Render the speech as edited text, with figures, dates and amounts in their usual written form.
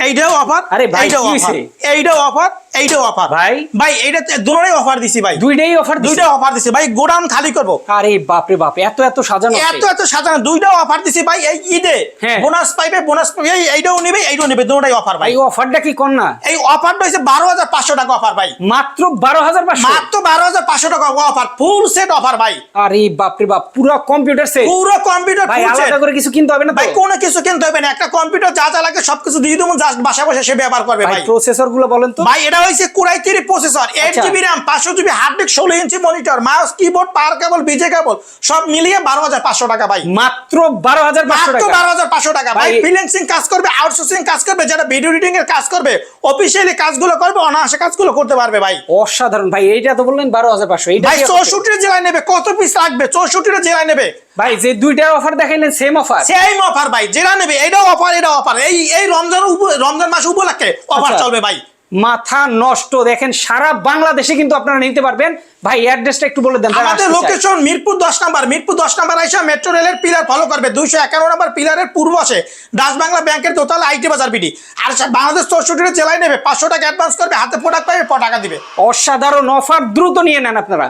এইটাও অফার, আরে ভাই, এইটাও কি অফার, হইছে? এইটাও অফার, এইটাও অফার ভাই। ভাই এইটাতে দুটোই অফার দিছি ভাই, দুইটাই অফার দিছে? দুইটাই অফার দিছি ভাই, গোডাউন খালি করব। আরে বাপ রে বাপ, এত এত সাজানো আছে। এত এত সাজানো, দুইটাও অফার দিছি ভাই এই ঈদে। হ্যাঁ। বোনাস পাইবে, বোনাস পাইবে, এইটাও নিবে, এইটাও নিবে, দুটোই অফার ভাই। ভাই অফারটা কি কোন না? এই অফারটা হইছে 12,500 টাকা অফার ভাই, মাত্র 12,500? মাত্র 12,500 টাকা অফার, ফুল সেট অফার ভাই। আরে বাপ রে বাপ, পুরো কম্পিউটার সেট? পুরো কম্পিউটার ভাই ফুল সেট আলাদা করে কিছু কিনতে হবে না তো? ভাই, কোনো কিছু কিনতে হবে না, একটা কম্পিউটার যা যা লাগে সবকিছু দিয়ে দেবো, জাস্ট বাসায় বসে সে ব্যবহার করবে ভাই ভাই। প্রসেসর গুলো বলেন তো? ভাই এটা হইছে Core i3 processor, 8GB RAM, 500GB hard disk, 16 inch monitor, mouse, keyboard, power cable, বিজে কেবল সব মিলিয়ে 12,500 টাকা ভাই, মাত্র 12,500 মাত্র টাকা? 12,500 টাকা ভাই। ভাই, ফ্রিল্যান্সিং কাজ করবে, আউটসোর্সিং কাজ করবে, যারা ভিডিও এডিটিং এর কাজ করবে, অফিসিয়ালি কাজগুলো করবে, অনায়াসে কাজগুলো করতে পারবে ভাই। অসাধারণ ভাই, এইটা তো বললেন 12,500, এইটা ভাই দিয়ে কত? 64 জেলায় নেবে, কত পিস লাগবে, 64 জেলায় নেবে ভাই যে দুইটার অফার দেখাইলেন সেম অফার? সেম অফার ভাই, জেলা নেবে, এটাও অফার, এটাও অফার, এই রমজান মাস উপলক্ষে অফার আচ্ছা। চলবে ভাই। মাথা নষ্ট, দেখেন সারা বাংলাদেশে কিন্তু আপনারা নিতে পারবেন। ভাই অ্যাড্রেসটা একটু বলে দেন। আমাদের location Mirpur 10 number, Mirpur 10 number আইসা মেট্রো রেলের পিলার ফলো করবে, 251 নাম্বার পিলারের পূর্ব পাশে ডাচ বাংলা ব্যাংকের দোতলা আইটি বাজার বিডি। আর বাংলাদেশ 64 জেলায় নেবে, 500 টাকা অ্যাডভান্স করবে, হাতে প্রোডাক্ট পাবে, টাকা দিবে। অসাধারণ অফার, দ্রুত নিয়ে নেন আপনারা।